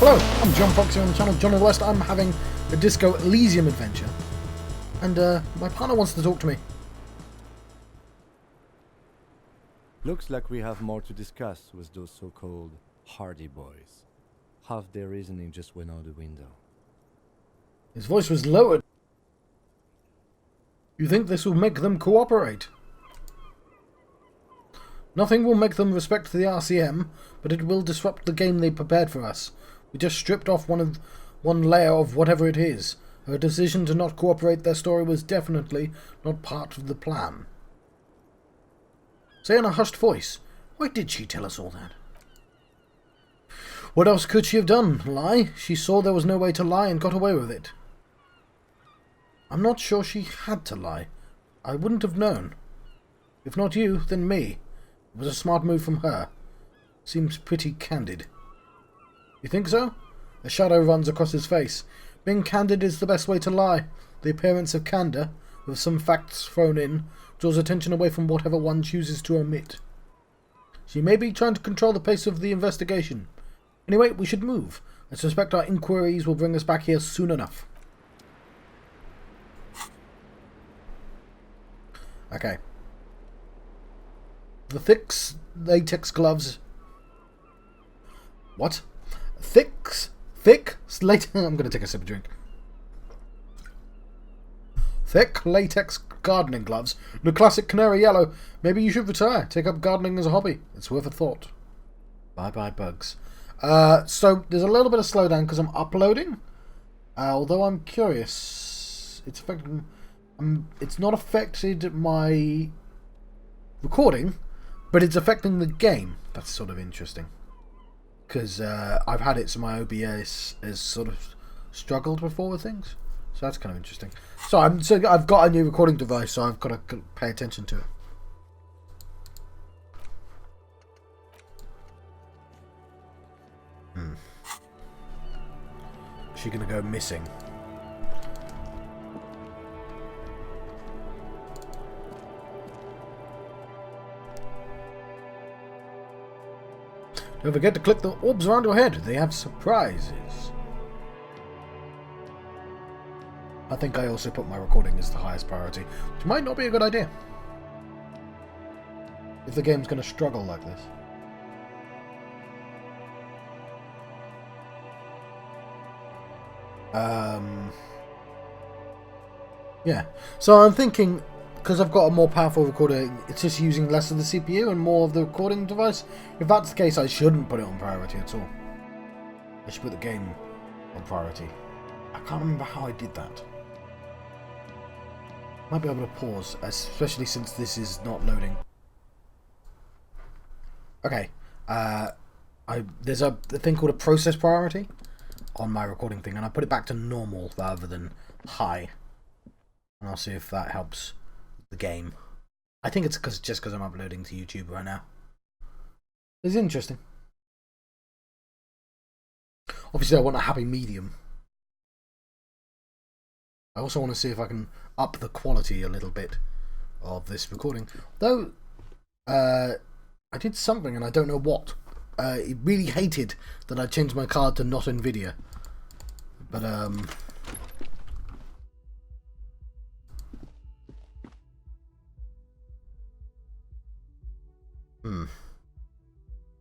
Hello, I'm John Foxy on the channel John of the West. I'm having a Disco Elysium adventure, and my partner wants to talk to me. Looks like we have more to discuss with those so-called Hardy boys. Half their reasoning just went out the window. His voice was lowered. You think this will make them cooperate? Nothing will make them respect the RCM, but it will disrupt the game they prepared for us. We just stripped off one layer of whatever it is. Her decision to not cooperate their story was definitely not part of the plan. Say in a hushed voice, why did she tell us all that? What else could she have done? Lie? She saw there was no way to lie and got away with it. I'm not sure she had to lie. I wouldn't have known. If not you, then me. It was a smart move from her. Seems pretty candid. You think so? A shadow runs across his face. Being candid is the best way to lie. The appearance of candour, with some facts thrown in, draws attention away from whatever one chooses to omit. She may be trying to control the pace of the investigation. Anyway, we should move. I suspect our inquiries will bring us back here soon enough. Okay. The thick latex gloves. What? Thick latex. I'm going to take a sip of drink. Thick latex gardening gloves. The classic canary yellow. Maybe you should retire. Take up gardening as a hobby. It's worth a thought. Bye bye bugs. So there's a little bit of slowdown because I'm uploading. Although I'm curious, it's affecting. It's not affected my recording, but it's affecting the game. That's sort of interesting. Because I've had it so my OBS has sort of struggled before with things. So that's kind of interesting. So I've got a new recording device, so I've got to pay attention to it. Is she going to go missing? Don't forget to click the orbs around your head. They have surprises. I think I also put my recording as the highest priority, which might not be a good idea if the game's going to struggle like this. Yeah. So I'm thinking, because I've got a more powerful recorder, it's just using less of the CPU and more of the recording device. If that's the case, I shouldn't put it on priority at all. I should put the game on priority. I can't remember how I did that. Might be able to pause, especially since this is not loading. Okay. There's a thing called a process priority on my recording thing, and I put it back to normal rather than high. And I'll see if that helps the game. I think it's just because I'm uploading to YouTube right now. It's interesting. Obviously I want a happy medium. I also want to see if I can up the quality a little bit of this recording. Though I did something and I don't know what. It really hated that I changed my card to not NVIDIA. But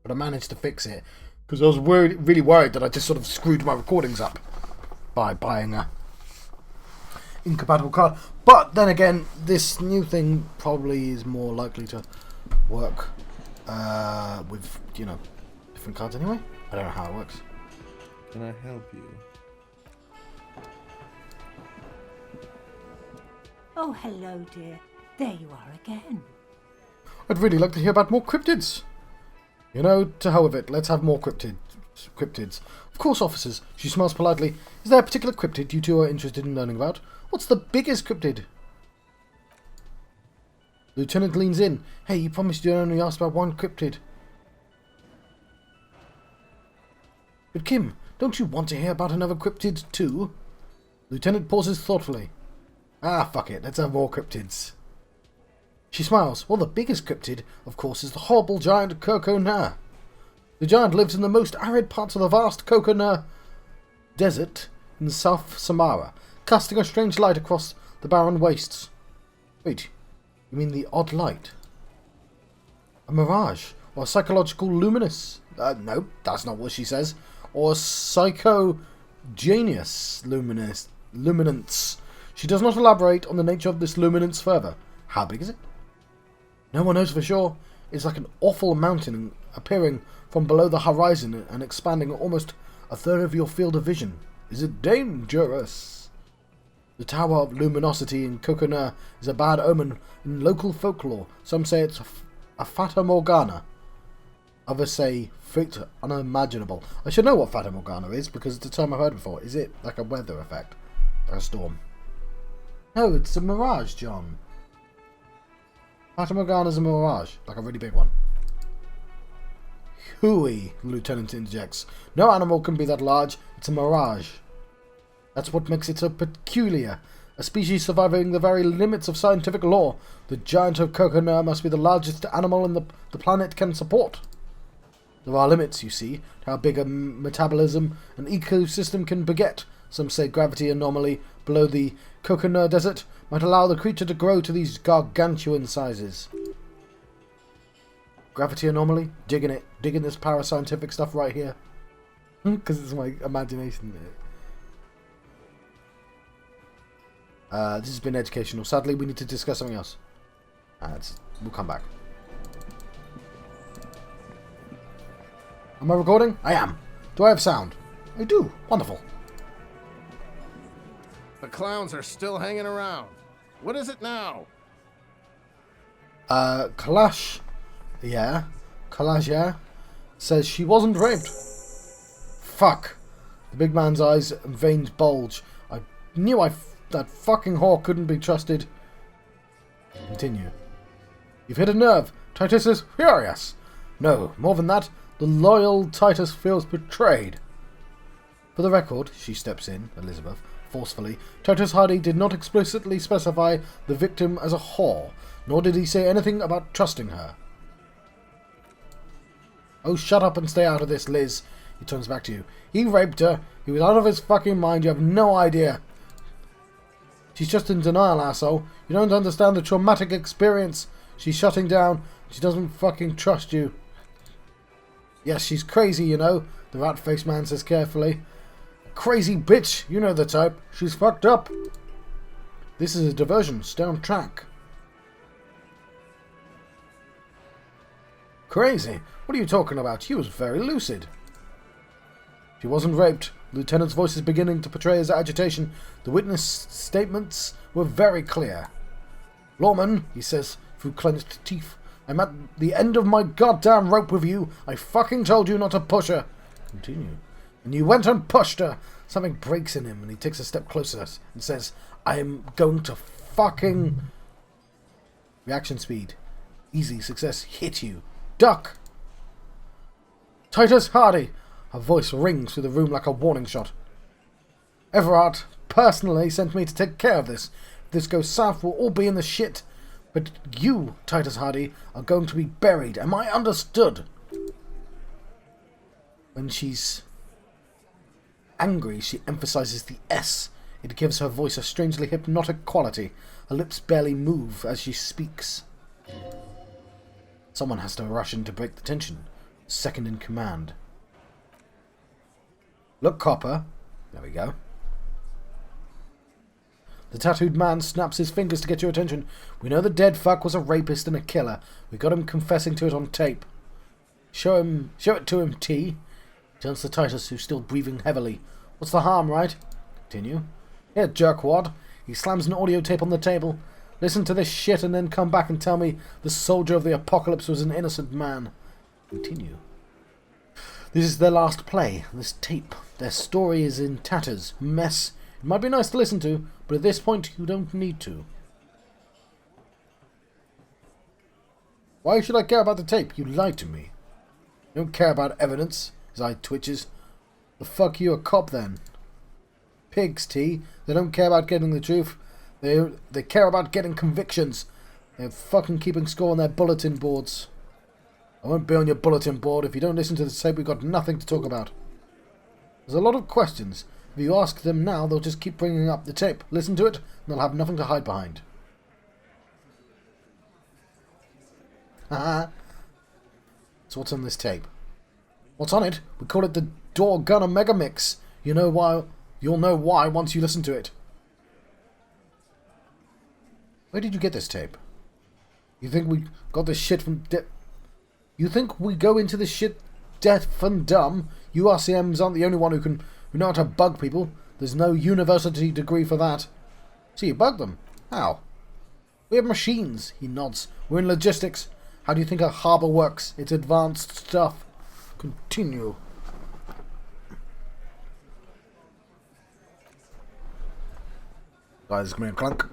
But I managed to fix it because I was really worried that I just sort of screwed my recordings up by buying a incompatible card. But then again, this new thing probably is more likely to work with, you know, different cards anyway. I don't know how it works. Can I help you? Oh, hello, dear. There you are again. I'd really like to hear about more cryptids. You know, to hell with it. Let's have more cryptids. Of course, officers. She smiles politely. Is there a particular cryptid you two are interested in learning about? What's the biggest cryptid? Lieutenant leans in. Hey, you promised you'd only ask about one cryptid. But Kim, don't you want to hear about another cryptid too? Lieutenant pauses thoughtfully. Ah, fuck it. Let's have more cryptids. She smiles. Well, the biggest cryptid, of course, is the horrible giant Kirko-Na. The giant lives in the most arid parts of the vast coconut desert in South Samara, casting a strange light across the barren wastes. Wait, you mean the odd light? A mirage? Or a psychological luminous? No, that's not what she says. Or psycho-genius luminance. She does not elaborate on the nature of this luminance further. How big is it? No one knows for sure. It's like an awful mountain appearing from below the horizon and expanding almost a third of your field of vision. Is it dangerous? The Tower of Luminosity in Coconut is a bad omen in local folklore. Some say it's a Fata Morgana. Others say fate unimaginable. I should know what Fata Morgana is because it's a term I've heard before. Is it like a weather effect? Like a storm? No, it's a mirage, John. Fata Morgana's a mirage. Like a really big one. Hooey, the lieutenant interjects. No animal can be that large. It's a mirage. That's what makes it so peculiar. A species surviving the very limits of scientific law. The giant of Coconut must be the largest animal the planet can support. There are limits, you see, to how big a metabolism an ecosystem can beget. Some say gravity anomaly below the Coconut Desert might allow the creature to grow to these gargantuan sizes. Gravity anomaly? Digging it. Digging this parascientific stuff right here. Because it's my imagination. This has been educational. Sadly, we need to discuss something else. We'll come back. Am I recording? I am. Do I have sound? I do. Wonderful. The clowns are still hanging around. What is it now? Kalash. Yeah. Kalash, yeah. Says she wasn't raped. Fuck. The big man's eyes and veins bulge. I knew that fucking whore couldn't be trusted. Continue. You've hit a nerve. Titus is furious. No, more than that. The loyal Titus feels betrayed. For the record, she steps in, Elizabeth, forcefully. Titus Hardy did not explicitly specify the victim as a whore, nor did he say anything about trusting her. Oh, shut up and stay out of this, Liz. He turns back to you. He raped her. He was out of his fucking mind. You have no idea. She's just in denial, asshole. You don't understand the traumatic experience. She's shutting down. She doesn't fucking trust you. Yes, she's crazy, you know, the rat-faced man says carefully. Crazy bitch, you know the type. She's fucked up. This is a diversion. Stay on track. Crazy? What are you talking about? She was very lucid. She wasn't raped. The lieutenant's voice is beginning to portray his agitation. The witness statements were very clear. Lawman, he says through clenched teeth, I'm at the end of my goddamn rope with you. I fucking told you not to push her. Continue. And you went and pushed her. Something breaks in him and he takes a step closer and says, I am going to fucking... Reaction speed. Easy success. Hit you. Duck. Titus Hardy. Her voice rings through the room like a warning shot. Everard personally sent me to take care of this. If this goes south, we'll all be in the shit. But you, Titus Hardy, are going to be buried. Am I understood? When she's angry, she emphasizes the S. It gives her voice a strangely hypnotic quality. Her lips barely move as she speaks. Someone has to rush in to break the tension. Second in command. Look, Copper. There we go. The tattooed man snaps his fingers to get your attention. We know the dead fuck was a rapist and a killer. We got him confessing to it on tape. Show it to him, T. He turns to Titus, who's still breathing heavily. What's the harm, right? Continue. Here, jerkwad. He slams an audio tape on the table. Listen to this shit and then come back and tell me the soldier of the apocalypse was an innocent man. Continue. This is their last play, this tape. Their story is in tatters, mess. It might be nice to listen to, but at this point you don't need to. Why should I care about the tape? You lied to me. You don't care about evidence. His eye twitches. The fuck you a cop then? Pigs, T. They don't care about getting the truth. They care about getting convictions. They're fucking keeping score on their bulletin boards. I won't be on your bulletin board. If you don't listen to the tape, we've got nothing to talk about. There's a lot of questions. If you ask them now, they'll just keep bringing up the tape. Listen to it, and they'll have nothing to hide behind. Haha. So what's on this tape? What's on it? We call it the Door-Gunner Mega Mix. You know why? You'll know why once you listen to it. Where did you get this tape? You think we got this shit from You think we go into this shit deaf and dumb? You RCMs aren't the only one who know how to bug people. There's no university degree for that. So you bug them? How? We have machines, he nods. We're in logistics. How do you think a harbour works? It's advanced stuff. Continue. Guys, come here, clunk.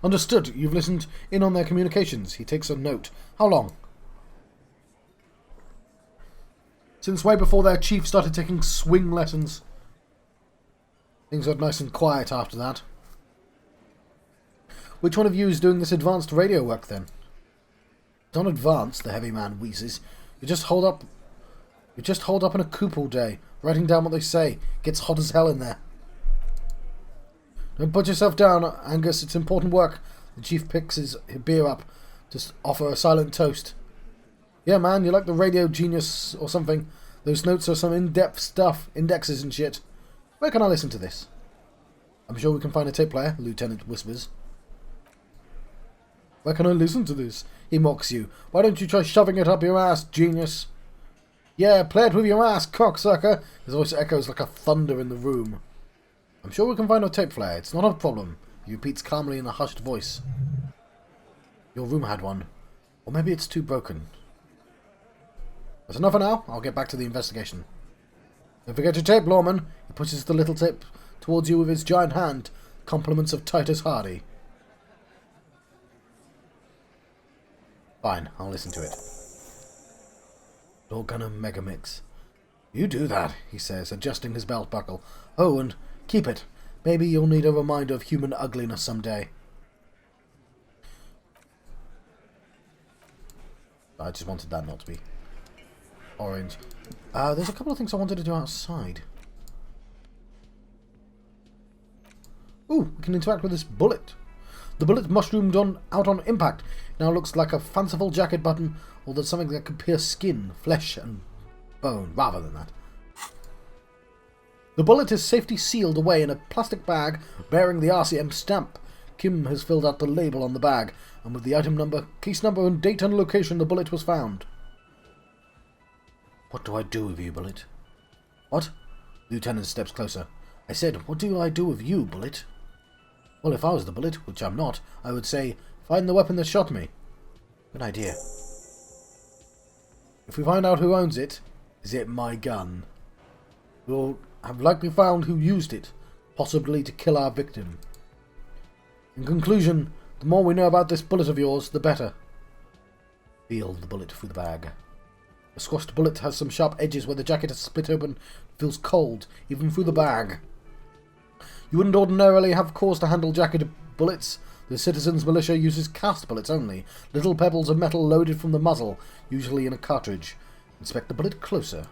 Understood. You've listened in on their communications. He takes a note. How long? Since way before their chief started taking swing lessons. Things got nice and quiet after that. Which one of you is doing this advanced radio work then? It's not advanced, the heavy man wheezes. You just hold up in a coop all day, writing down what they say. Gets hot as hell in there. Don't put yourself down, Angus. It's important work. The chief picks his beer up to offer a silent toast. Yeah, man, you're like the radio genius or something. Those notes are some in-depth stuff, indexes and shit. Where can I listen to this? I'm sure we can find a tape player, the lieutenant whispers. Where can I listen to this? He mocks you. Why don't you try shoving it up your ass, genius? Yeah, play it with your ass, cocksucker. His voice echoes like a thunder in the room. I'm sure we can find a tape player. It's not a problem. He repeats calmly in a hushed voice. Your room had one. Or maybe it's too broken. That's enough for now. I'll get back to the investigation. Don't forget your tape, Lawman. He pushes the little tape towards you with his giant hand. Compliments of Titus Hardy. Fine, I'll listen to it. Door-Gunner Megamix. You do that, he says, adjusting his belt buckle. Oh, and keep it. Maybe you'll need a reminder of human ugliness someday. I just wanted that not to be orange. There's a couple of things I wanted to do outside. Ooh, we can interact with this bullet. The bullet mushroomed out on impact. Now looks like a fanciful jacket button, or there's something that could pierce skin, flesh, and bone, rather than that. The bullet is safely sealed away in a plastic bag bearing the RCM stamp. Kim has filled out the label on the bag, and with the item number, case number, and date and location, the bullet was found. What do I do with you, Bullet? What? Lieutenant steps closer. I said, what do I do with you, Bullet? Well, if I was the Bullet, which I'm not, I would say, find the weapon that shot me. Good idea. If we find out who owns it, is it my gun? We'll have likely found who used it, possibly to kill our victim. In conclusion, the more we know about this bullet of yours, the better. Feel the bullet through the bag. The squashed bullet has some sharp edges where the jacket is split open. It feels cold, even through the bag. You wouldn't ordinarily have cause to handle jacketed bullets. The citizens' militia uses cast bullets only, little pebbles of metal loaded from the muzzle, usually in a cartridge. Inspect the bullet closer.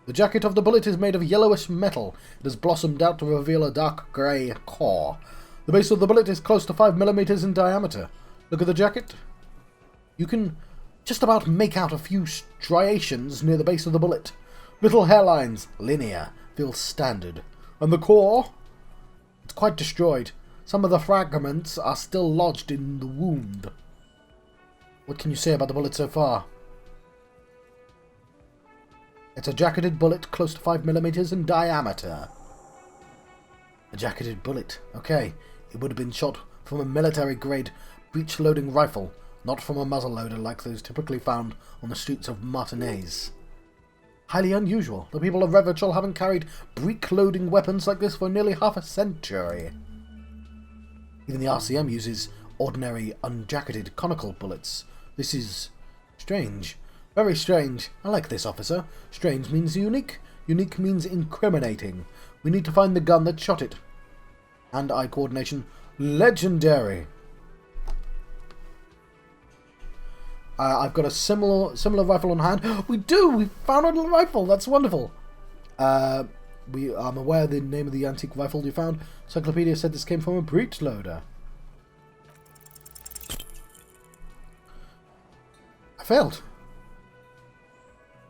The jacket of the bullet is made of yellowish metal. It has blossomed out to reveal a dark grey core. The base of the bullet is close to 5 millimeters in diameter. Look at the jacket. You can just about make out a few striations near the base of the bullet. Little hairlines, linear, feel standard. And the core? It's quite destroyed. Some of the fragments are still lodged in the wound. What can you say about the bullet so far? It's a jacketed bullet close to 5 millimeters in diameter. A jacketed bullet. Okay. It would have been shot from a military-grade breech-loading rifle, not from a muzzle-loader like those typically found on the streets of Martinez. Highly unusual. The people of Revachol haven't carried breech-loading weapons like this for nearly half a century. Even the RCM uses ordinary, unjacketed, conical bullets. This is strange. Very strange. I like this, officer. Strange means unique. Unique means incriminating. We need to find the gun that shot it. Hand-eye coordination. Legendary. I've got a similar rifle on hand. We do! We found a little rifle! That's wonderful! I'm aware of the name of the antique rifle you found. Encyclopedia said this came from a breech loader. I failed.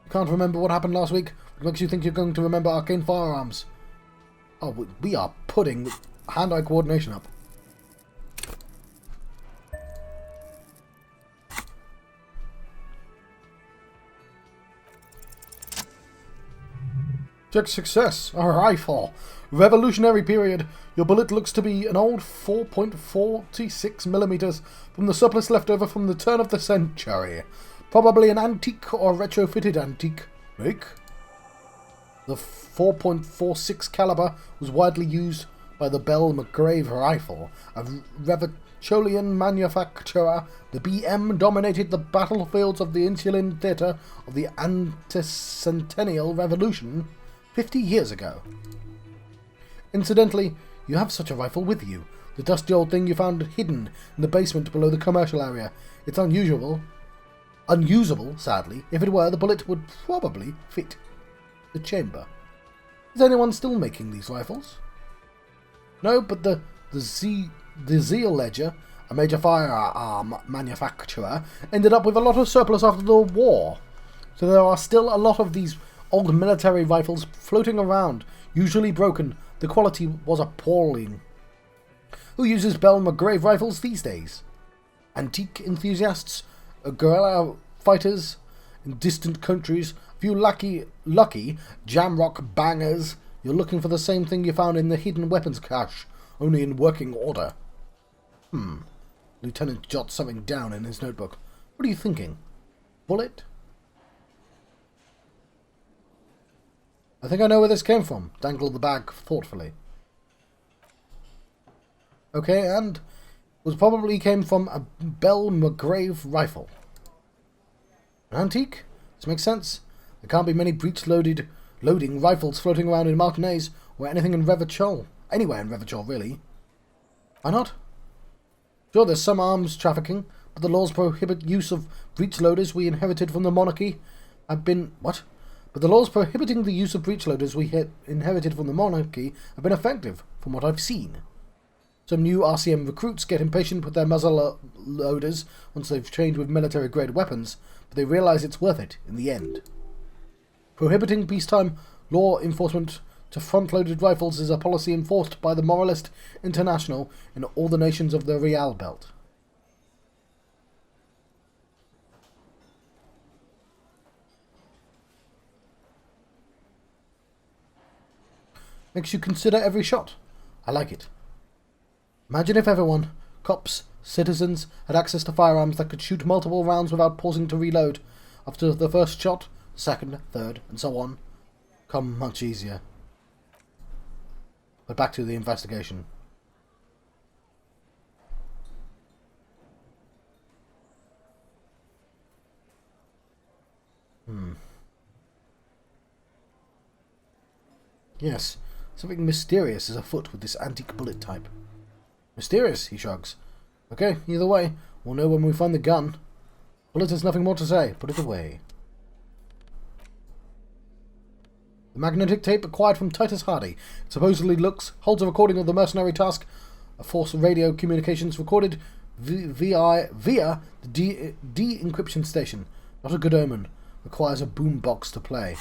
You can't remember what happened last week? What makes you think you're going to remember arcane firearms? Oh, we are putting hand-eye coordination up. Check success. A rifle. Revolutionary period. Your bullet looks to be an old 4.46 millimeters from the surplus left over from the turn of the century. Probably an antique or retrofitted antique make. The 4.46 caliber was widely used by the Bell McGrave rifle, a Revacholian manufacturer. The BM dominated the battlefields of the insulin theatre of the anticentennial revolution 50 years ago. Incidentally, you have such a rifle with you. The dusty old thing you found hidden in the basement below the commercial area. It's unusable, sadly. If it were, the bullet would probably fit the chamber. Is anyone still making these rifles? No, but the Zeal Ledger, a major firearm manufacturer, ended up with a lot of surplus after the war. So there are still a lot of these old military rifles floating around, usually broken. The quality was appalling. Who uses Bell McGrave rifles these days? Antique enthusiasts, guerrilla fighters in distant countries, a few lucky jamrock bangers. You're looking for the same thing you found in the hidden weapons cache, only in working order. Lieutenant jots something down in his notebook. What are you thinking? Bullet? I think I know where this came from. Dangled the bag thoughtfully. Okay, and it probably came from a Bell McGrave rifle. An antique? This makes sense. There can't be many breech-loading rifles floating around in Martinez or anything in Revachol. Anywhere in Revachol, really. Why not? Sure, there's some arms trafficking, but the laws prohibit use of breech loaders we inherited from the monarchy have been... What? But the laws prohibiting the use of breech loaders we inherited from the monarchy have been effective, from what I've seen. Some new RCM recruits get impatient with their muzzle loaders once they've trained with military-grade weapons, but they realise it's worth it in the end. Prohibiting peacetime law enforcement to front-loaded rifles is a policy enforced by the Moralist International in all the nations of the Real Belt. Makes you consider every shot. I like it. Imagine if everyone, cops, citizens, had access to firearms that could shoot multiple rounds without pausing to reload. After the first shot, second, third, and so on, come much easier. But back to the investigation. Yes, something mysterious is afoot with this antique bullet type. Mysterious, he shrugs. Okay, either way, we'll know when we find the gun. Bullet has nothing more to say. Put it away. The magnetic tape acquired from Titus Hardy. It supposedly holds a recording of the mercenary task, a force radio communications recorded via the de-encryption station. Not a good omen. Requires a boombox to play.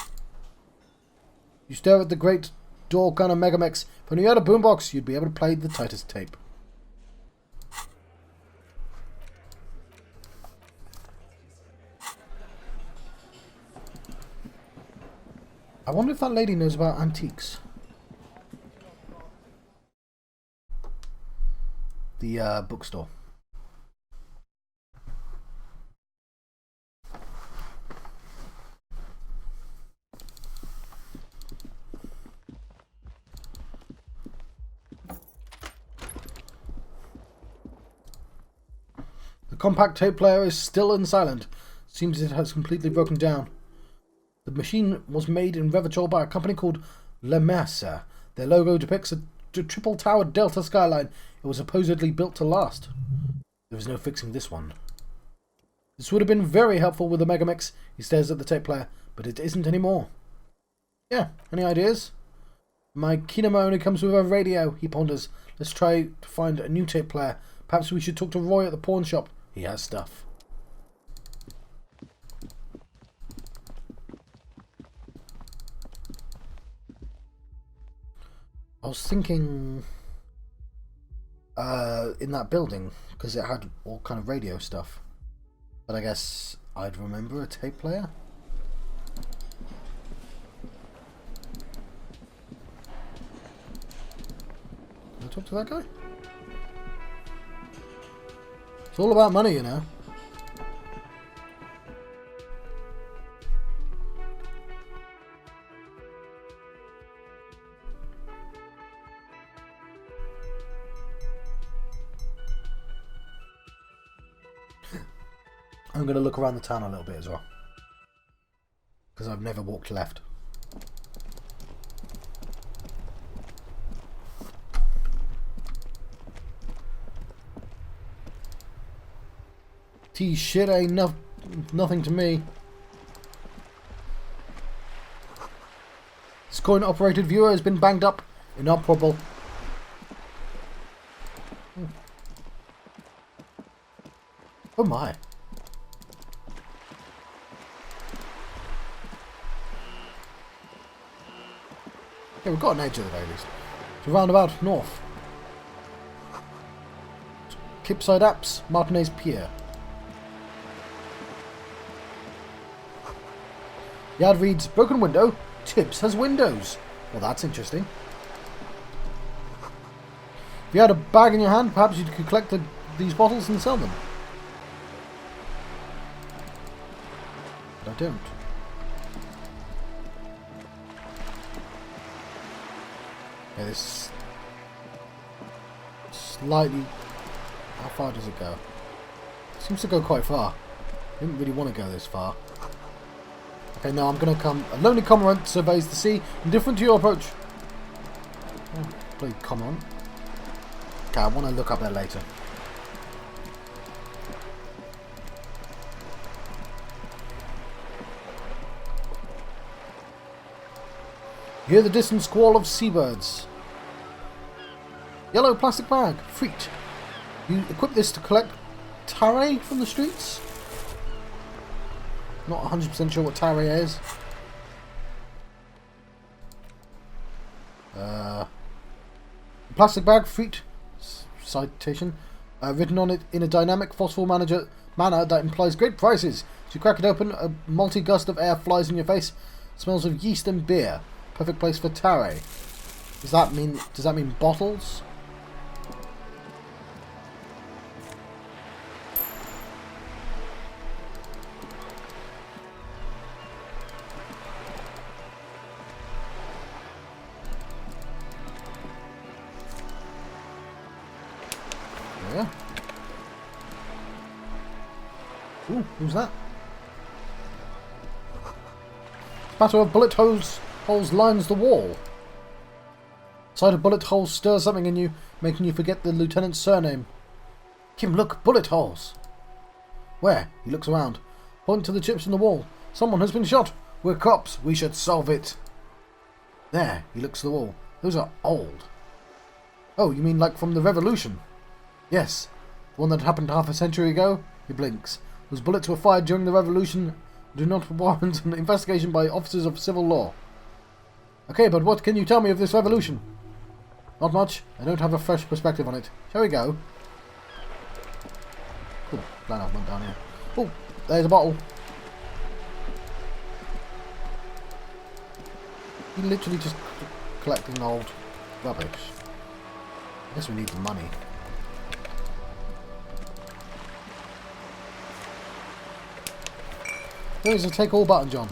You stare at the great door gunner Megamex. If only you had a boombox, you'd be able to play the Titus tape. I wonder if that lady knows about antiques. The bookstore. The compact tape player is still and silent. Seems it has completely broken down. The machine was made in Revachol by a company called Le Mercer. Their logo depicts a triple-towered Delta skyline. It was supposedly built to last. There is no fixing this one. This would have been very helpful with the Megamix. He stares at the tape player, but it isn't anymore. Yeah, any ideas? My kinema only comes with a radio, he ponders. Let's try to find a new tape player. Perhaps we should talk to Roy at the pawn shop. He has stuff. I was thinking in that building, because it had all kind of radio stuff. But I guess I'd remember a tape player. Can I talk to that guy? It's all about money, you know. I'm going to look around the town a little bit as well, because I've never walked left. Shit ain't nothing to me. This coin-operated viewer has been banged up. Inoperable. Oh my. Okay, we've got an edge at the very least. It's a roundabout north. Kipside Apps, Martinez Pier. The ad reads, broken window, Tibbs has windows. Well, that's interesting. If you had a bag in your hand, perhaps you could collect these bottles and sell them. But I don't. Okay, this slightly... How far does it go? It seems to go quite far. I didn't really want to go this far. Okay, now I'm going to come... A lonely cormorant surveys the sea, indifferent to your approach. Oh, please, come on. Okay, I want to look up there later. You hear the distant squall of seabirds. Yellow plastic bag. Freet. You equip this to collect tare from the streets? Not 100% sure what tare is. Plastic bag, Freet, citation, written on it in a dynamic, forceful manner that implies great prices. As you crack it open, a multi gust of air flies in your face. It smells of yeast and beer. Perfect place for tare. Does that mean bottles? Yeah. Ooh, who's that? Spatter of bullet holes lines the wall. Sight of bullet holes stirs something in you, making you forget the lieutenant's surname. Kim, look, bullet holes. Where? He looks around. Point to the chips in the wall. Someone has been shot. We're cops. We should solve it. There. He looks at the wall. Those are old. Oh, you mean like from the Revolution? Yes. The one that happened half a century ago? He blinks. Those bullets were fired during the Revolution. Do not warrant an investigation by officers of civil law. Okay, but what can you tell me of this revolution? Not much. I don't have a fresh perspective on it. Shall we go? Cool. Glad I went down here. Oh, there's a bottle. You're literally just collecting old rubbish. I guess we need the money. There's a take all button, John.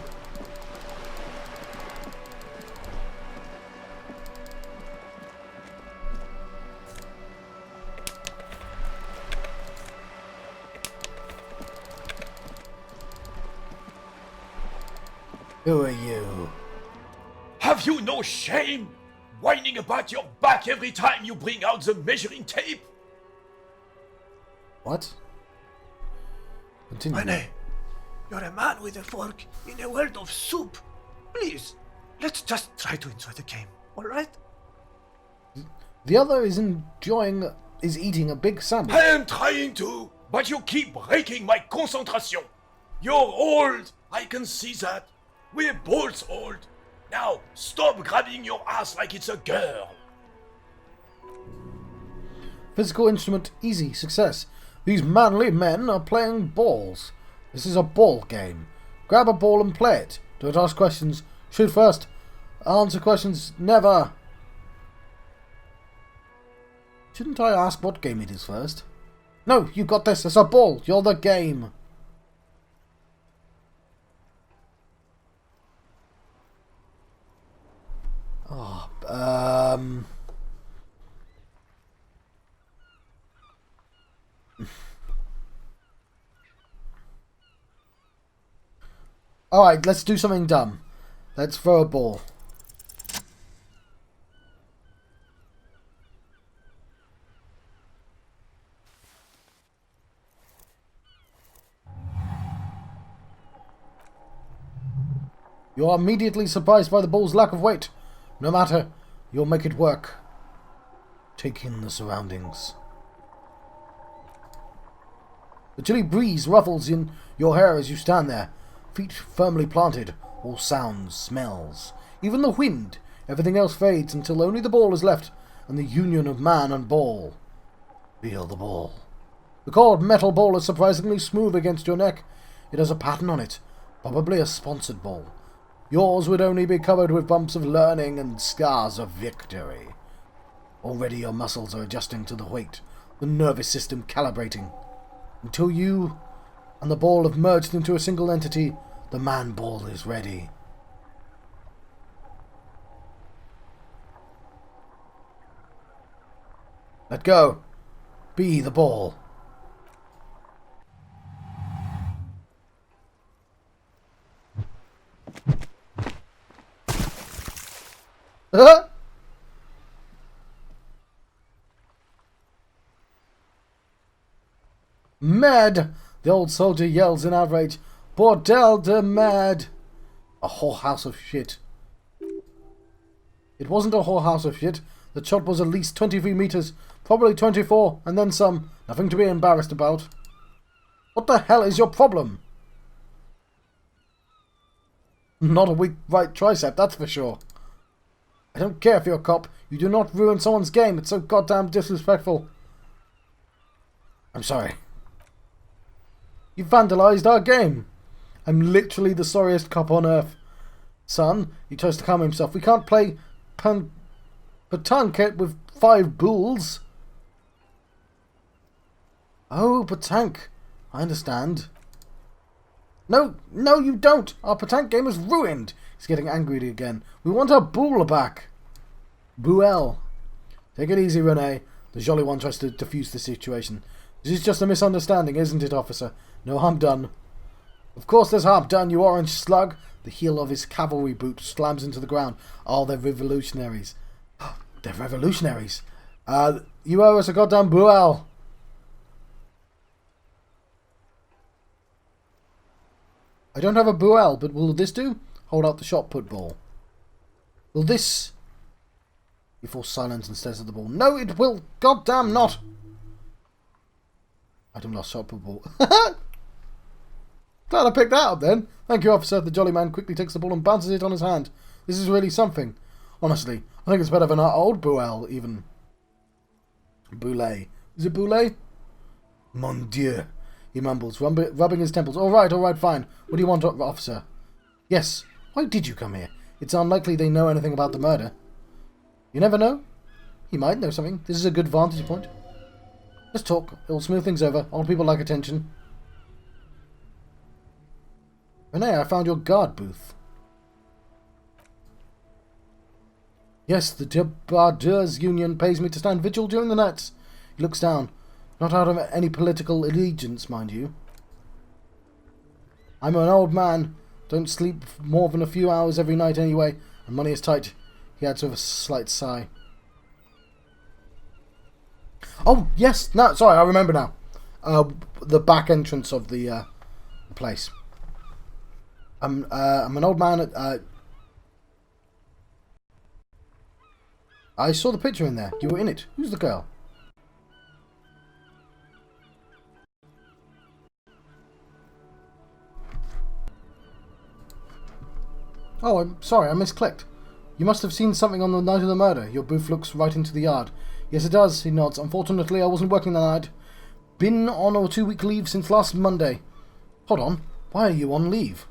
Who are you? Have you no shame? Whining about your back every time you bring out the measuring tape? What? Continue. Rene, you're a man with a fork in a world of soup. Please, let's just try to enjoy the game, alright? The other is eating a big sandwich. I am trying to, but you keep breaking my concentration. You're old, I can see that. We're both old. Now, stop grabbing your ass like it's a girl. Physical instrument, easy, success. These manly men are playing balls. This is a ball game. Grab a ball and play it. Don't ask questions. Shoot first. Answer questions never. Shouldn't I ask what game it is first? No, you got this. It's a ball. You're the game. Oh, Alright, let's do something dumb. Let's throw a ball. You are immediately surprised by the ball's lack of weight. No matter, you'll make it work. Take in the surroundings. The chilly breeze ruffles in your hair as you stand there, feet firmly planted, all sounds, smells, even the wind. Everything else fades until only the ball is left and the union of man and ball. Feel the ball. The cold metal ball is surprisingly smooth against your neck. It has a pattern on it, probably a sponsored ball. Yours would only be covered with bumps of learning and scars of victory. Already your muscles are adjusting to the weight, the nervous system calibrating. Until you and the ball have merged into a single entity, the man ball is ready. Let go. Be the ball. Mad! The old soldier yells in outrage. Bordel de mad! A whorehouse of shit. It wasn't a whorehouse of shit. The shot was at least 23 meters, probably 24, and then some. Nothing to be embarrassed about. What the hell is your problem? Not a weak right tricep, that's for sure. I don't care if you're a cop. You do not ruin someone's game. It's so goddamn disrespectful. I'm sorry. You vandalized our game. I'm literally the sorriest cop on earth. Son, he tries to calm himself. We can't play petanque with 5 bulls. Oh, petanque. I understand. No, you don't. Our petanque game is ruined. He's getting angry again. We want our bull back. Buell. Take it easy, Rene. The jolly one tries to defuse the situation. This is just a misunderstanding, isn't it, officer? No harm done. Of course there's harm done, you orange slug. The heel of his cavalry boot slams into the ground. Oh, they're revolutionaries. They're revolutionaries. You owe us a goddamn buell. I don't have a buell, but will this do? Hold out the shot put ball. Will this... He falls silent and stares at the ball. No, it will goddamn not. Item lost, shot put ball. Glad I picked that up then. Thank you, officer. The jolly man quickly takes the ball and bounces it on his hand. This is really something. Honestly, I think it's better than our old buell, even. Boulet. Is it Boulet? Mon Dieu. He mumbles, rubbing his temples. All right, fine. What do you want, officer? Yes. Why did you come here? It's unlikely they know anything about the murder. You never know. He might know something. This is a good vantage point. Let's talk. It'll smooth things over. Old people like attention. Renee, I found your guard booth. Yes, the Debardeurs Union pays me to stand vigil during the nights. He looks down. Not out of any political allegiance, mind you. I'm an old man. Don't sleep more than a few hours every night anyway, and money is tight. He adds with a slight sigh. Oh, yes! No, sorry, I remember now. The back entrance of the the place. I'm an old man at... I saw the picture in there. You were in it. Who's the girl? Oh, I'm sorry, I misclicked. You must have seen something on the night of the murder. Your booth looks right into the yard. Yes, it does, he nods. Unfortunately, I wasn't working that night. Been on a 2-week leave since last Monday. Hold on. Why are you on leave?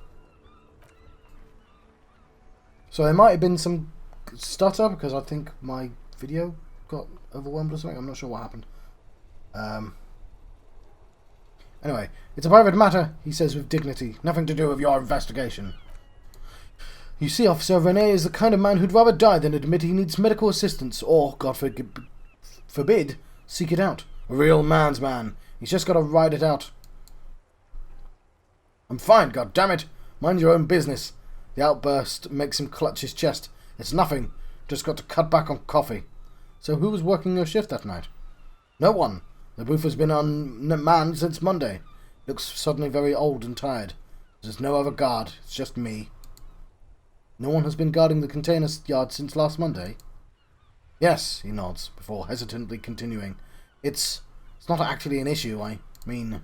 So there might have been some stutter because I think my video got overwhelmed or something. I'm not sure what happened. Anyway, it's a private matter, he says with dignity. Nothing to do with your investigation. You see, Officer, Rene is the kind of man who'd rather die than admit he needs medical assistance or, God forbid, seek it out. A real man's man. He's just got to ride it out. I'm fine, goddammit. Mind your own business. The outburst makes him clutch his chest. It's nothing. Just got to cut back on coffee. So who was working your shift that night? No one. The booth has been unmanned since Monday. Looks suddenly very old and tired. There's no other guard. It's just me. No one has been guarding the container yard since last Monday? Yes, he nods, before hesitantly continuing. It's not actually an issue, I mean...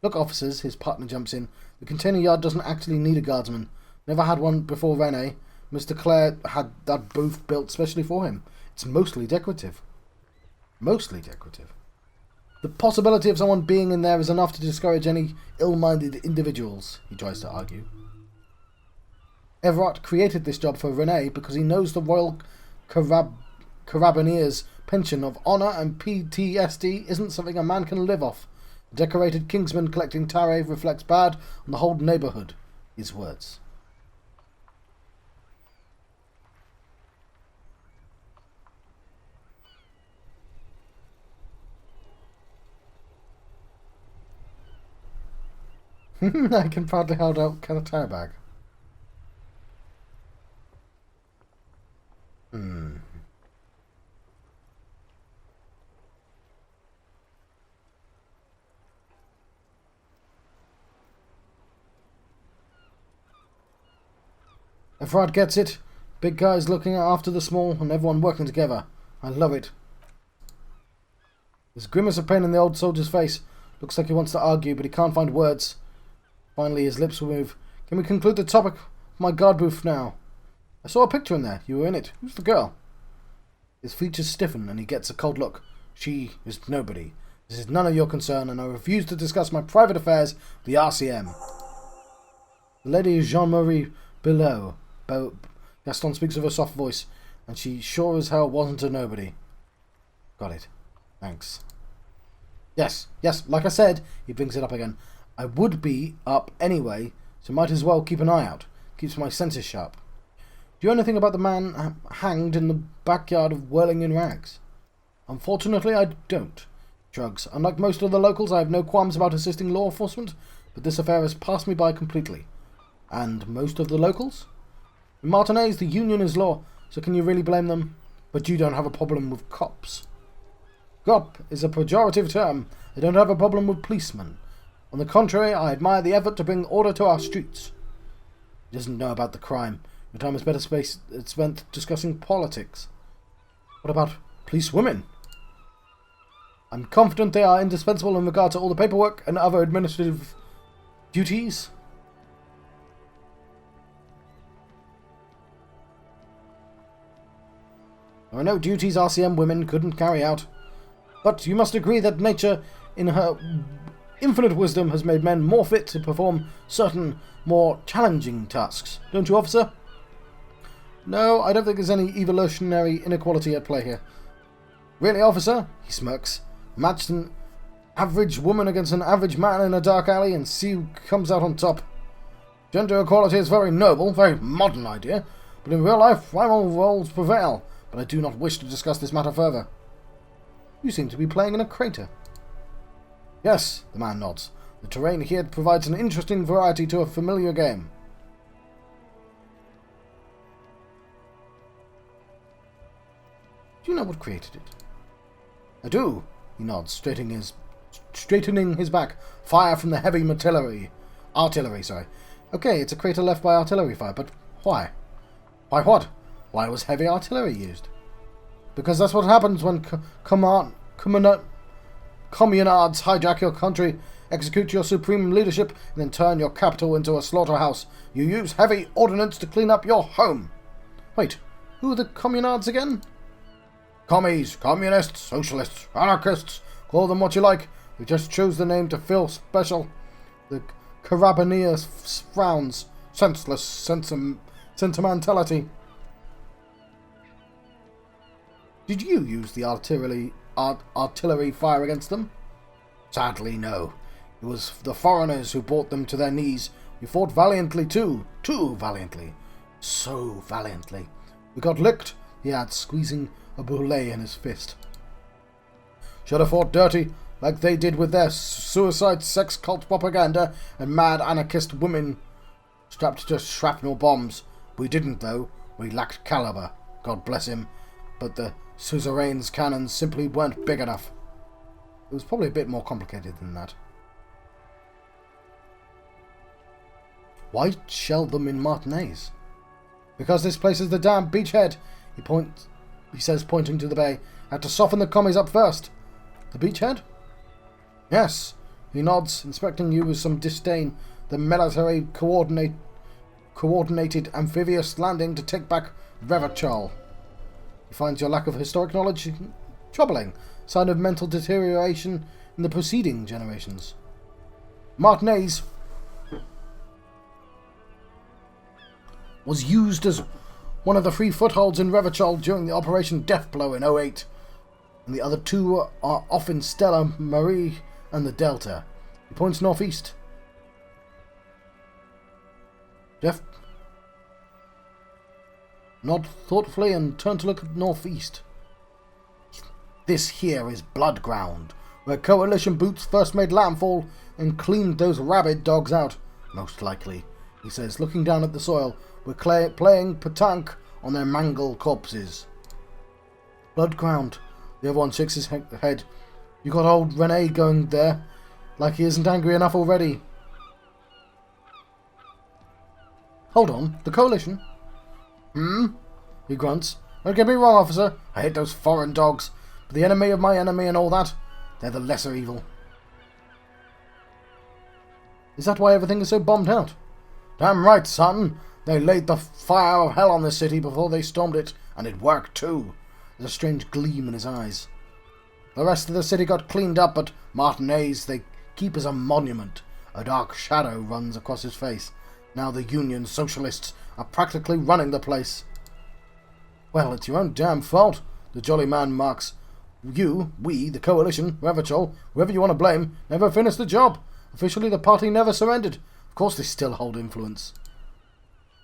Look, officers, his partner jumps in. The container yard doesn't actually need a guardsman. Never had one before Rene. Mr. Clare had that booth built specially for him. It's mostly decorative. Mostly decorative. The possibility of someone being in there is enough to discourage any ill-minded individuals, he tries to argue. Everett created this job for Rene because he knows the Royal Carabineers' pension of honour and PTSD isn't something a man can live off. A decorated Kingsman collecting tariff reflects bad on the whole neighbourhood, his words. I can proudly hold out a tire bag. Efrad gets it. Big guys looking after the small and everyone working together. I love it. There's a grimace of pain in the old soldier's face. Looks like he wants to argue, but he can't find words. Finally, his lips will move. Can we conclude the topic of my guard booth now? I saw a picture in there. You were in it. Who's the girl? His features stiffen and he gets a cold look. She is nobody. This is none of your concern, and I refuse to discuss my private affairs with the RCM. The lady is Jean-Marie Below. Gaston speaks with a soft voice, and she sure as hell wasn't a nobody. Got it. Thanks. Yes, like I said, he brings it up again. I would be up anyway, so might as well keep an eye out. Keeps my senses sharp. Do you know anything about the man hanged in the backyard of Whirling in Rags? Unfortunately, I don't. Shrugs. Unlike most of the locals, I have no qualms about assisting law enforcement, but this affair has passed me by completely. And most of the locals? In Martinaise, the union is law, so can you really blame them? But you don't have a problem with cops. Cop is a pejorative term. I don't have a problem with policemen. On the contrary, I admire the effort to bring order to our streets. He doesn't know about the crime. Your time is better spent discussing politics. What about police women? I'm confident they are indispensable in regard to all the paperwork and other administrative duties. There are no duties RCM women couldn't carry out. But you must agree that nature, in her infinite wisdom, has made men more fit to perform certain more challenging tasks. Don't you, officer? No, I don't think there's any evolutionary inequality at play here. Really, officer? He smirks. Match an average woman against an average man in a dark alley and see who comes out on top. Gender equality is very noble, very modern idea, but in real life, rival roles prevail. But I do not wish to discuss this matter further. You seem to be playing in a crater. Yes, the man nods. The terrain here provides an interesting variety to a familiar game. Do you know what created it? I do, he nods, straightening his back. Fire from the heavy artillery. Artillery, sorry. Okay, it's a crater left by artillery fire, but why? Why what? Why was heavy artillery used? Because that's what happens when communards hijack your country, execute your supreme leadership, and then turn your capital into a slaughterhouse. You use heavy ordnance to clean up your home. Wait, who are the communards again? Commies, communists, socialists, anarchists, call them what you like. We just chose the name to feel special. The Carabineers frowns, senseless sentimentality. Did you use the artillery fire against them? Sadly, no. It was the foreigners who brought them to their knees. We fought valiantly too valiantly. So valiantly. We got licked, he adds, squeezing a boulet in his fist. Should have fought dirty, like they did with their suicide sex cult propaganda and mad anarchist women strapped to shrapnel bombs. We didn't, though. We lacked caliber, God bless him. But the suzerain's cannons simply weren't big enough. It was probably a bit more complicated than that. Why shell them in Martinez? Because this place is the damn beachhead, he says, pointing to the bay. Had to soften the commies up first. The beachhead? Yes, he nods, inspecting you with some disdain. The military coordinated amphibious landing to take back Revachol. He finds your lack of historic knowledge troubling, sign of mental deterioration in the preceding generations. Martinez was used as one of the 3 footholds in Revachol during the Operation Deathblow in 08, and the other 2 are off in Stella Marie and the Delta. He points northeast. Jeff nod thoughtfully and turn to look at northeast. This here is Blood Ground, where Coalition boots first made landfall and cleaned those rabid dogs out. Most likely, he says, looking down at the soil. We're playing petanque on their mangled corpses. Blood Ground. The other one shakes his head. You got old Rene going there, like he isn't angry enough already. Hold on, the Coalition? He grunts. Don't get me wrong, officer. I hate those foreign dogs. But the enemy of my enemy and all that, they're the lesser evil. Is that why everything is so bombed out? Damn right, son. They laid the fire of hell on this city before they stormed it, and it worked too. There's a strange gleam in his eyes. The rest of the city got cleaned up, but Martinez they keep as a monument. A dark shadow runs across his face. Now the Union Socialists are practically running the place. Well, it's your own damn fault, the jolly man marks. You, we, the Coalition, Revachol, whoever you want to blame, never finished the job. Officially, the party never surrendered. Of course they still hold influence.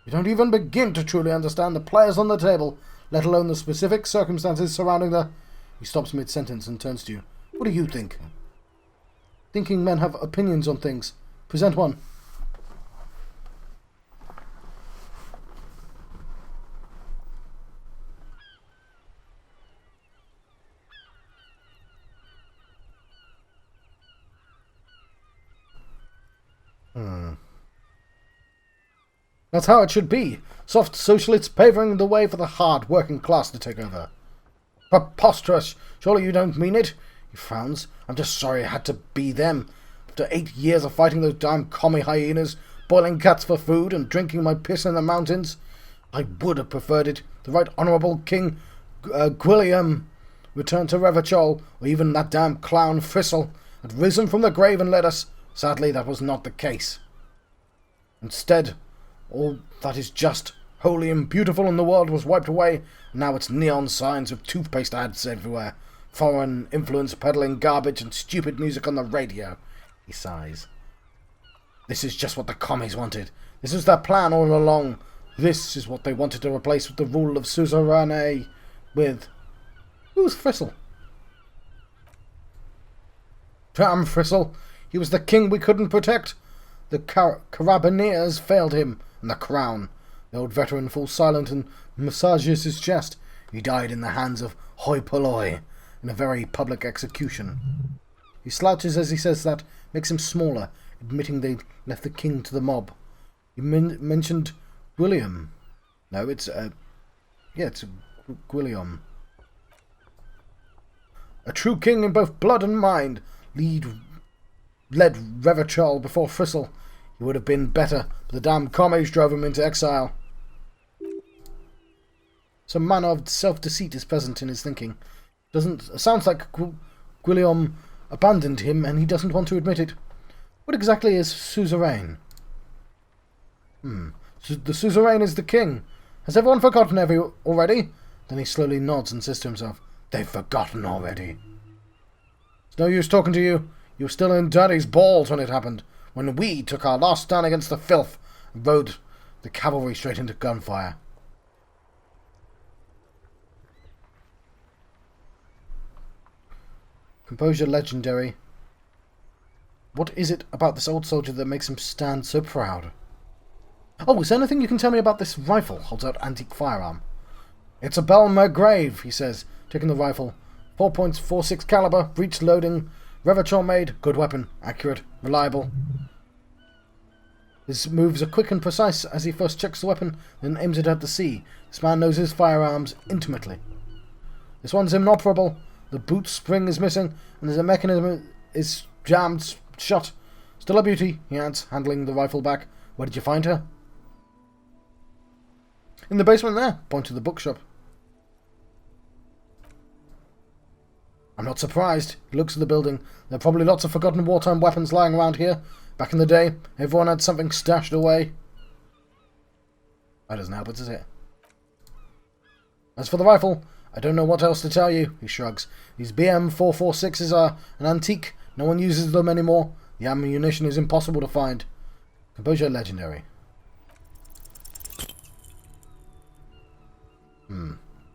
You don't even begin to truly understand the players on the table, let alone the specific circumstances surrounding the... He stops mid-sentence and turns to you. What do you think? Thinking men have opinions on things. Present one. That's how it should be. Soft socialists paving the way for the hard working class to take over. Preposterous! Surely you don't mean it? He frowns. I'm just sorry it had to be them. After 8 years of fighting those damn commie hyenas, boiling cats for food and drinking my piss in the mountains, I would have preferred it. The Right Honourable King Gwilliam returned to Revachol, or even that damn clown Fristle had risen from the grave and led us. Sadly, that was not the case. Instead, all that is just, holy and beautiful in the world was wiped away, and now it's neon signs with toothpaste ads everywhere, foreign influence peddling garbage and stupid music on the radio. He sighs. This is just what the commies wanted. This was their plan all along. This is what they wanted to replace with the rule of suzerainty with... Who's Fristle? Damn Fristle! He was the king we couldn't protect. The Carabineers failed him, and the crown. The old veteran falls silent and massages his chest. He died in the hands of hoi polloi, in a very public execution. He slouches as he says that, makes him smaller, admitting they left the king to the mob. You mentioned William. No, it's Gwilliam. A true king in both blood and mind. Led Revachol before Fristle. He would have been better, but the damn commies drove him into exile. Some manner of self-deceit is present in his thinking. Sounds like Gwilliam abandoned him, and he doesn't want to admit it. What exactly is suzerain? The suzerain is the king. Has everyone forgotten already? Then he slowly nods and says to himself, "They've forgotten already." It's no use talking to you. You were still in Daddy's balls when it happened, when we took our last stand against the filth and rode the cavalry straight into gunfire. Composure legendary. What is it about this old soldier that makes him stand so proud? Oh, is there anything you can tell me about this rifle? Holds out antique firearm. It's a Bell McGrave, he says, taking the rifle. 4.46 caliber, breech loading, Revachol made, good weapon, accurate, reliable. His moves are quick and precise as he first checks the weapon, then aims it at the sea. This man knows his firearms intimately. This one's inoperable. The boot spring is missing, and the mechanism is jammed shut. Still a beauty, he adds, handling the rifle back. Where did you find her? In the basement there, point to the bookshop. I'm not surprised. He looks at the building. There are probably lots of forgotten wartime weapons lying around here. Back in the day, everyone had something stashed away. That doesn't help it, does it? As for the rifle, I don't know what else to tell you, he shrugs. These BM446s are an antique. No one uses them anymore. The ammunition is impossible to find. Composure legendary.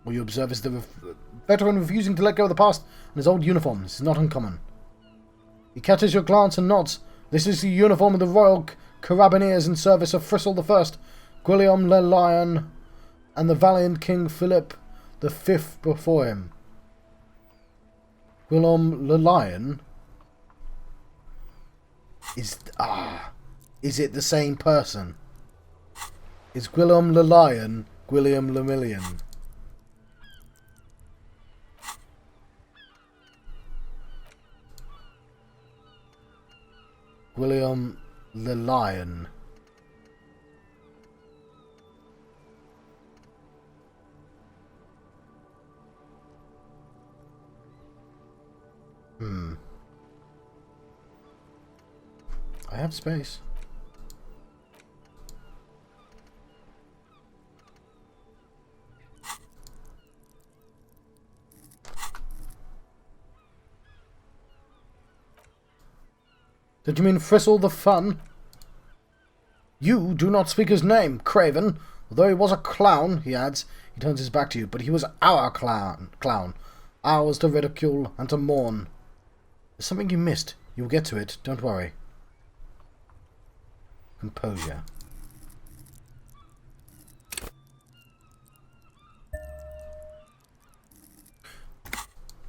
What you observe is the veteran refusing to let go of the past and his old uniform. This is not uncommon. He catches your glance and nods. This is the uniform of the Royal Carabineers in service of Fristle I, Gwilliam le Lion, and the valiant King Philip V before him. Gwilliam le Lion? Is it the same person? Is Gwilliam le Lion Gwilliam le Million? Gwilliam le Lion. I have space. Did you mean Fristle the Fun? You do not speak his name, Craven. Although he was a clown, he adds. He turns his back to you, but he was our clown. Ours to ridicule and to mourn. There's something you missed. You'll get to it, don't worry. Composure.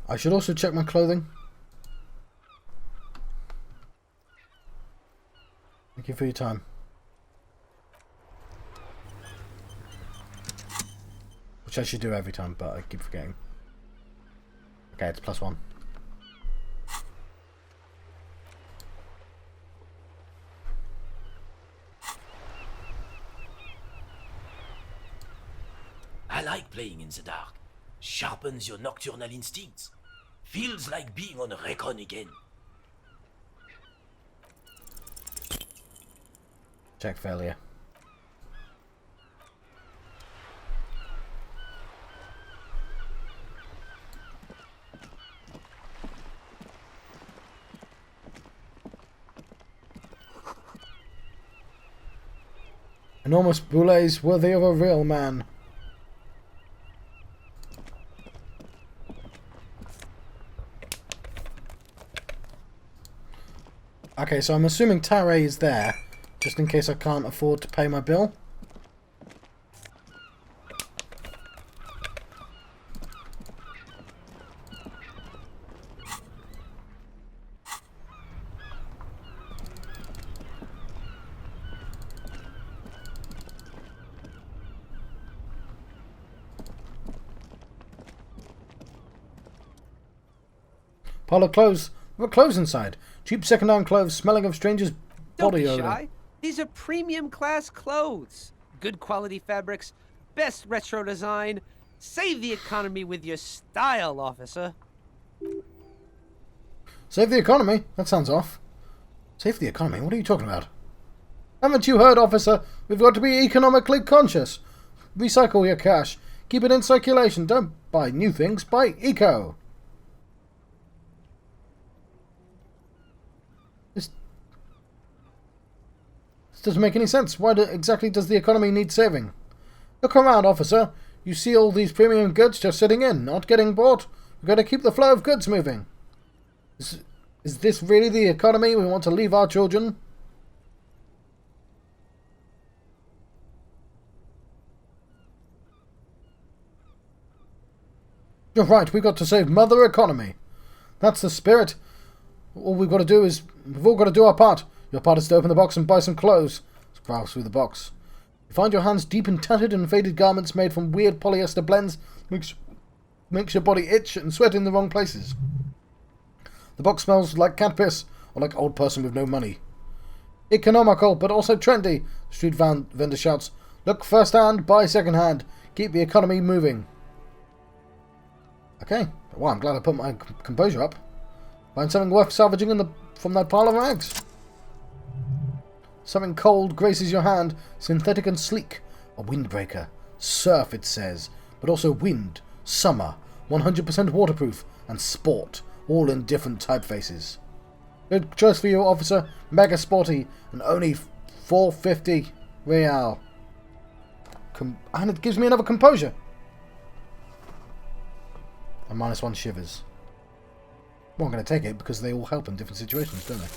I should also check my clothing. Thank you for your time. Which I should do every time, but I keep forgetting. Okay, it's +1. I like playing in the dark. Sharpens your nocturnal instincts. Feels like being on Recon again. Check failure. Enormous boulets worthy of a real man. Okay, so I'm assuming Tare is there, just in case I can't afford to pay my bill. Pile of clothes. There are clothes inside. Cheap second-hand clothes smelling of strangers' Don't body be odor. shy. These are premium class clothes. Good quality fabrics, best retro design. Save the economy with your style, officer. Save the economy? That sounds off. Save the economy? What are you talking about? Haven't you heard, officer? We've got to be economically conscious. Recycle your cash. Keep it in circulation. Don't buy new things. Buy eco. This doesn't make any sense. Why exactly does the economy need saving? Look around, officer. You see all these premium goods just sitting in, not getting bought. We've got to keep the flow of goods moving. Is this really the economy we want to leave our children? You're right, we've got to save Mother Economy. That's the spirit. All we've got to do is... We've all got to do our part. Your part is to open the box and buy some clothes. Browse through the box. You find your hands deep in tattered and faded garments made from weird polyester blends. Makes your body itch and sweat in the wrong places. The box smells like cat piss, or like old person with no money. Economical, but also trendy. The street vendor shouts, look first hand, buy second hand. Keep the economy moving. Okay, well, I'm glad I put my composure up. Find something worth salvaging from that pile of rags. Something cold graces your hand, synthetic and sleek. A windbreaker. Surf, it says, but also wind, summer, 100% waterproof, and sport, all in different typefaces. Good choice for you, officer. Mega sporty, and only 450 real. And it gives me another composure. And -1 shivers. Well, I'm going to take it because they all help in different situations, don't they?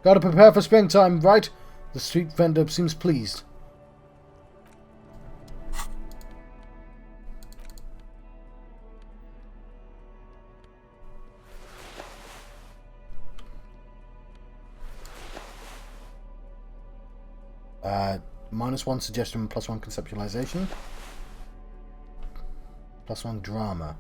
Gotta prepare for springtime, right? The street vendor seems pleased. -1 suggestion, +1 conceptualization. +1 drama.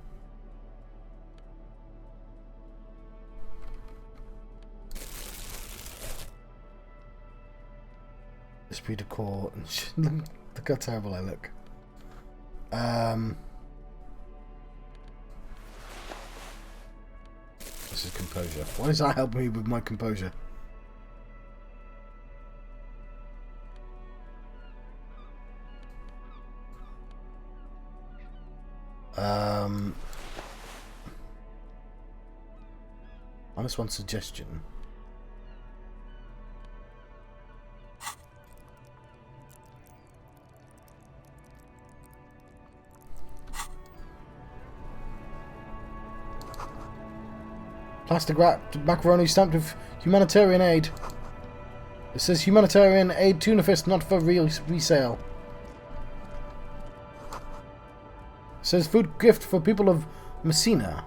Esprit de corps. Look how terrible I look. This is composure. Why does that help me with my composure? -1 suggestion. Plastic wrapped macaroni stamped with humanitarian aid. It says humanitarian aid tuna fish, not for resale. It says food gift for people of Messina.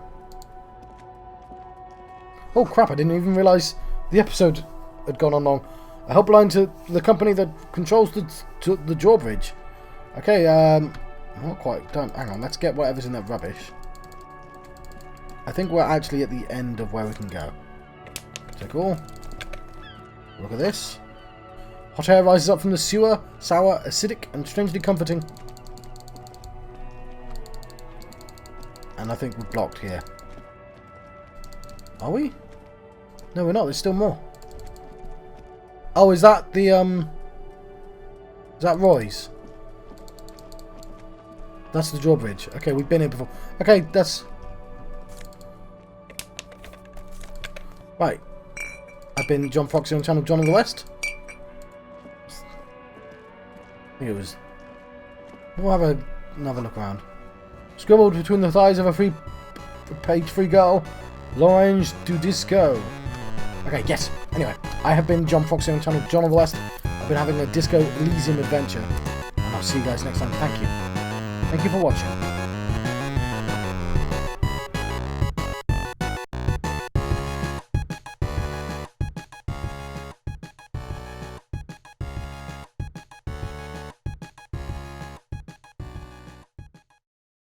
Oh crap, I didn't even realise the episode had gone on long. A helpline to the company that controls the drawbridge. Okay, not quite done. Hang on, let's get whatever's in that rubbish. I think we're actually at the end of where we can go. So cool. Look at this. Hot air rises up from the sewer, sour, acidic, and strangely comforting. And I think we're blocked here. Are we? No, we're not. There's still more. Oh, is that the, is that Roy's? That's the drawbridge. Okay, we've been here before. Okay, that's... Right. I've been John Foxy on channel John of the West. I think it was... We'll have another look around. Scribbled between the thighs of a page-free girl. L'orange du disco. Okay, yes. Anyway, I have been John Foxy on channel John of the West. I've been having a Disco Elysium adventure. And I'll see you guys next time. Thank you. Thank you for watching.